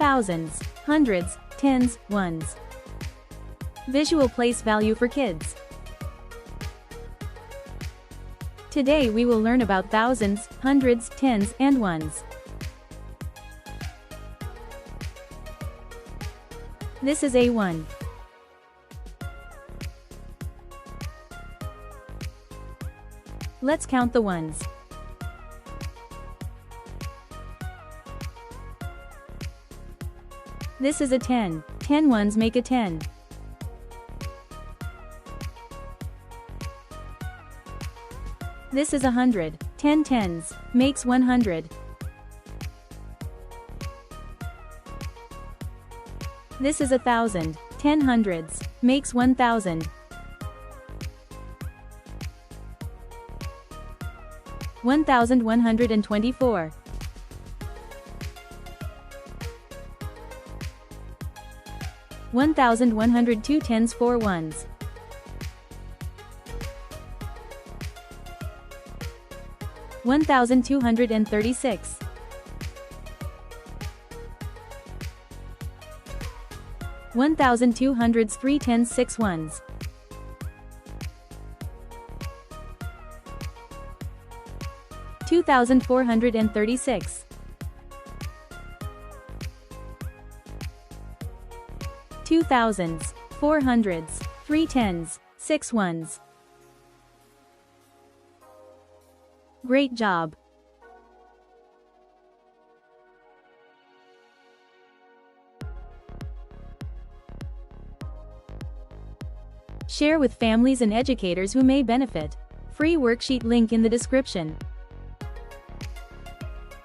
thousands, hundreds, tens, ones. Visual place value for kids. Today we will learn about thousands, hundreds, tens, and ones. This is A1. Let's count the ones. This is a 10. 10 ones make a 10. This is 100. 10 tens makes 100. This is 1,000. 10 hundreds makes 1,000. 1,124. 1,102 tens, 4 ones. 1,236. 1,200s, 3 tens, 6 ones. 2,436. 2,000s, 400s, 3 tens, 6 ones. Great job! Share with families and educators who may benefit. Free worksheet link in the description.